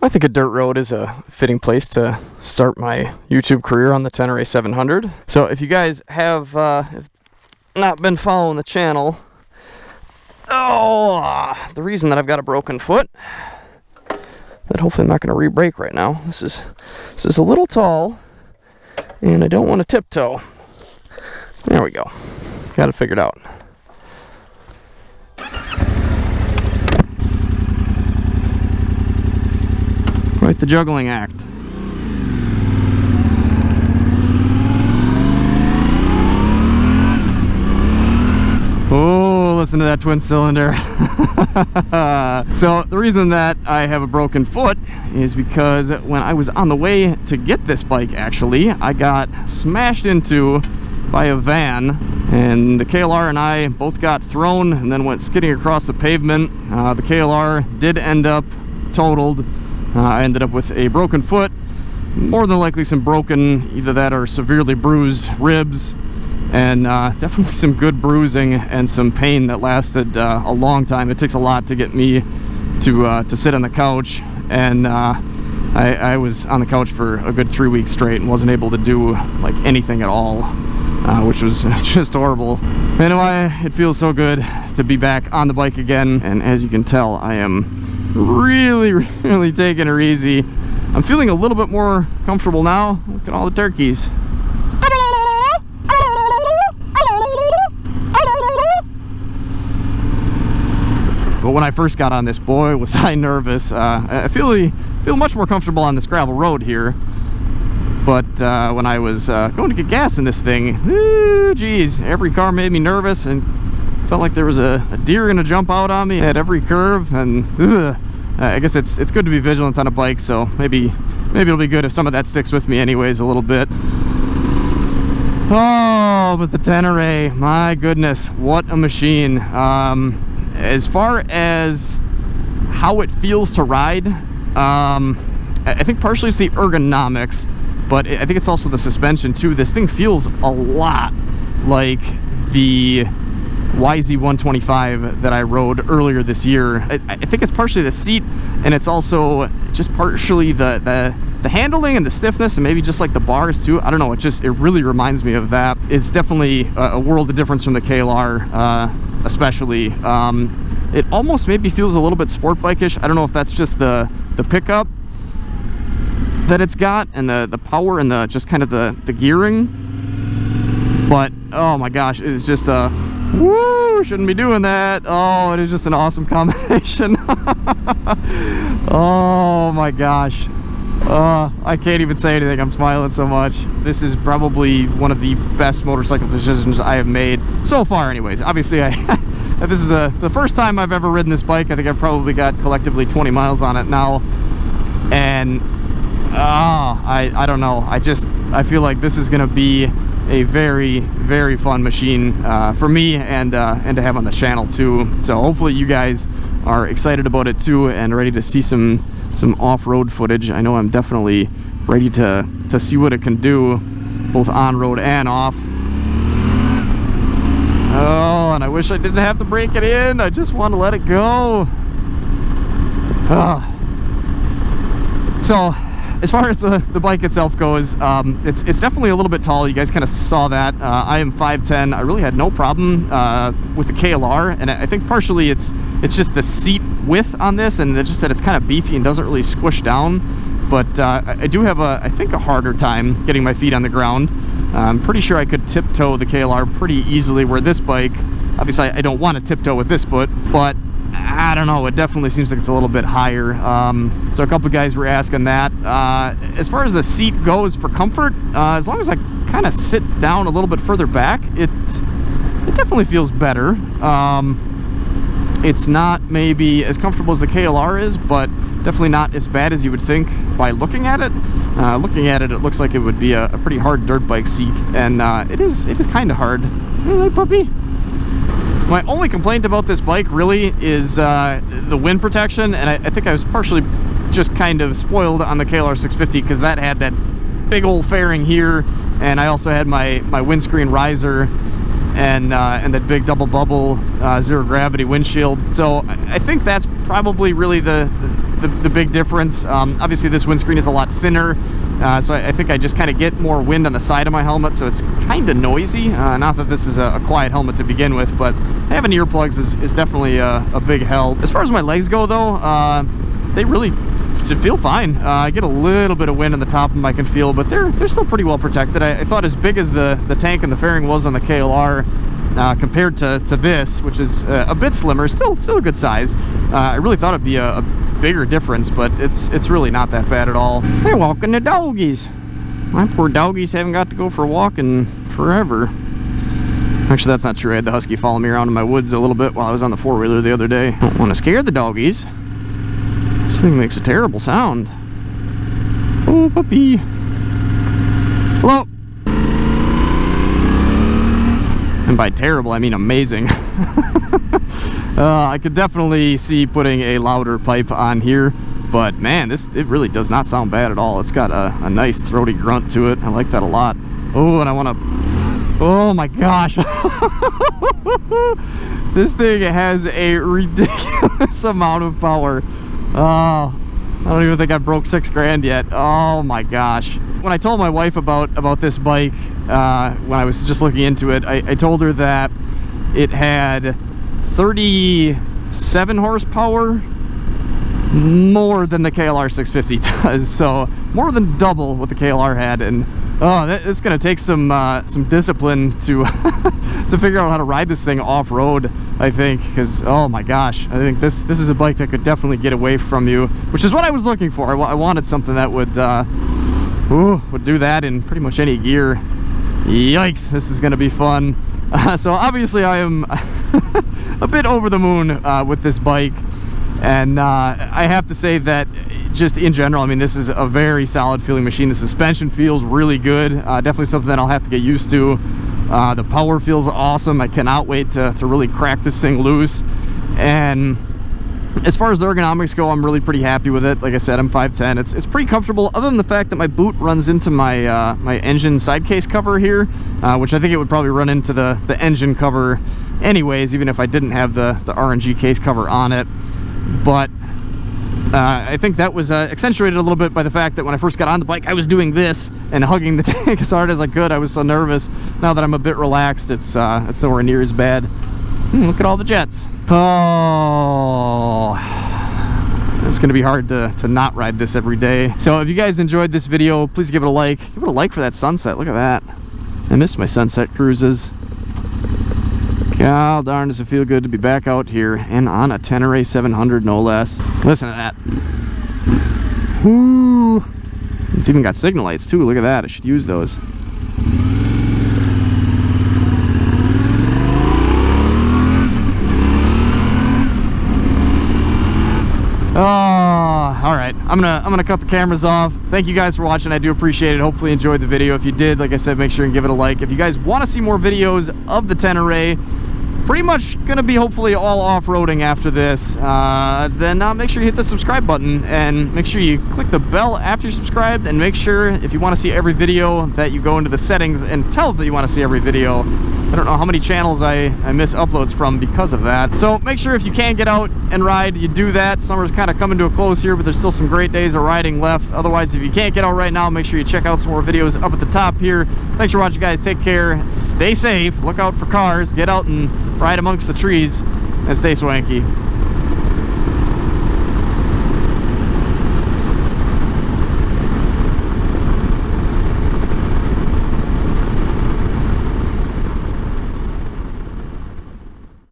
I think a dirt road is a fitting place to start my YouTube career on the Tenere 700. So if you guys have not been following the channel, the reason that I've got a broken foot, that hopefully I'm not going to re-break right now. This is a little tall, and I don't want to tiptoe. There we go. Got it figured out. Quite the juggling act. Oh, listen to that twin cylinder. So the reason that I have a broken foot is because when I was on the way to get this bike, actually, I got smashed into by a van, and the KLR and I both got thrown and then went skidding across the pavement. The KLR did end up totaled. I ended up with a broken foot, more than likely some broken, either that or severely bruised ribs, and definitely some good bruising and some pain that lasted a long time. It takes a lot to get me to sit on the couch, and I was on the couch for a good 3 weeks straight and wasn't able to do like anything at all, which was just horrible. Anyway, it feels so good to be back on the bike again, and as you can tell, I am really taking her easy. I'm feeling a little bit more comfortable now. Look at all the turkeys. But when I first got on this, boy, was I nervous. I feel much more comfortable on this gravel road here. But when I was going to get gas in this thing, geez, every car made me nervous, and felt like there was a deer gonna jump out on me at every curve. And I guess it's good to be vigilant on a bike, so maybe it'll be good if some of that sticks with me anyways a little bit. Oh, but the Tenere, my goodness, what a machine. As far as how it feels to ride, I think partially it's the ergonomics, but I think it's also the suspension too. This thing feels a lot like the YZ125 that I rode earlier this year. I think it's partially the seat, and it's also just partially the handling and the stiffness, and maybe just like the bars too. I don't know, it really reminds me of that. It's definitely a world of difference from the KLR, especially. It almost maybe feels a little bit sport bike-ish. I don't know if that's just the pickup that it's got, and the power, and the just kind of the gearing. But oh my gosh, it's just woo, shouldn't be doing that. Oh, it is just an awesome combination. Oh my gosh. I can't even say anything. I'm smiling so much. This is probably one of the best motorcycle decisions I have made so far anyways. Obviously, this is the first time I've ever ridden this bike. I think I've probably got collectively 20 miles on it now. And I don't know. I feel like this is going to be a very fun machine for me, and to have on the channel too. So hopefully you guys are excited about it too, and ready to see some off-road footage. I know I'm definitely ready to see what it can do, both on-road and off. Oh, and I wish I didn't have to break it in. I just want to let it go. So as far as the bike itself goes, it's definitely a little bit tall. You guys kind of saw that. I am 5'10". I really had no problem with the KLR, and I think partially it's just the seat width on this, and it's just that it's kind of beefy and doesn't really squish down. But I do have I think a harder time getting my feet on the ground. I'm pretty sure I could tiptoe the KLR pretty easily, where this bike, obviously I don't want to tiptoe with this foot, but I don't know, it definitely seems like it's a little bit higher. So a couple of guys were asking that. As far as the seat goes for comfort, as long as I kind of sit down a little bit further back, it definitely feels better. It's not maybe as comfortable as the KLR is, but definitely not as bad as you would think by looking at it. Looking at it, it looks like it would be a pretty hard dirt bike seat, and it is kind of hard. Hey, puppy. My only complaint about this bike really is the wind protection, and I think I was partially just kind of spoiled on the KLR 650 because that had that big old fairing here, and I also had my windscreen riser and that big double bubble zero gravity windshield. So I think that's probably really the the big difference. Obviously this windscreen is a lot thinner, so I think I just kind of get more wind on the side of my helmet, so it's kind of noisy. Not that this is a quiet helmet to begin with, but having earplugs is definitely a big help. As far as my legs go though, they really feel fine. I get a little bit of wind on the top of them I can feel, but they're still pretty well protected. I thought as big as the tank and the fairing was on the KLR, compared to this, which is a bit slimmer, still a good size. I really thought it'd be a bigger difference, but it's really not that bad at all. They're walking the doggies. My poor doggies haven't got to go for a walk in forever. Actually, that's not true. I had the husky follow me around in my woods a little bit while I was on the four-wheeler the other day. Don't want to scare the doggies. This thing makes a terrible sound. Oh, puppy. Hello. And by terrible, I mean amazing. I could definitely see putting a louder pipe on here, but man, it really does not sound bad at all. It's got a nice throaty grunt to it. I like that a lot. Oh, and I want to... Oh my gosh. This thing has a ridiculous amount of power. Oh, I don't even think I broke 6 grand yet. Oh my gosh. When I told my wife about this bike, when I was just looking into it, I told her that it had 37 horsepower more than the KLR 650 does, so more than double what the KLR had. And oh, it's gonna take some discipline to to figure out how to ride this thing off-road, I think, because oh my gosh, I think this is a bike that could definitely get away from you, which is what I was looking for. I wanted something that would do that in pretty much any gear. Yikes, this is gonna be fun. So obviously I am a bit over the moon with this bike, and I have to say that just in general, I mean, this is a very solid feeling machine. The suspension feels really good. Definitely something that I'll have to get used to. The power feels awesome. I cannot wait to really crack this thing loose. And as far as the ergonomics go, I'm really pretty happy with it. Like I said, I'm 5'10". It's pretty comfortable, other than the fact that my boot runs into my my engine side case cover here, which I think it would probably run into the engine cover anyways, even if I didn't have the RNG case cover on it. But I think that was accentuated a little bit by the fact that when I first got on the bike, I was doing this and hugging the tank as hard as I could. I was so nervous. Now that I'm a bit relaxed, it's nowhere near as bad. Look at all the jets. Oh, it's gonna be hard to not ride this every day. So if you guys enjoyed this video, please give it a like. Give it a like for that sunset. Look at that. I miss my sunset cruises. God darn, does it feel good to be back out here and on a Tenere 700, no less. Listen to that. Whoo! It's even got signal lights too. Look at that. I should use those. Oh, all right. I'm gonna cut the cameras off. Thank you guys for watching. I do appreciate it. Hopefully you enjoyed the video. If you did, like I said, make sure and give it a like. If you guys want to see more videos of the Tenere, pretty much gonna be hopefully all off-roading after this, then make sure you hit the subscribe button and make sure you click the bell after you're subscribed, and make sure if you want to see every video that you go into the settings and tell that you want to see every video. I don't know how many channels I miss uploads from because of that. So make sure if you can get out and ride, you do that. Summer's kind of coming to a close here, but there's still some great days of riding left. Otherwise, if you can't get out right now, make sure you check out some more videos up at the top here. Thanks for watching, guys. Take care. Stay safe. Look out for cars. Get out and ride amongst the trees. And stay swanky.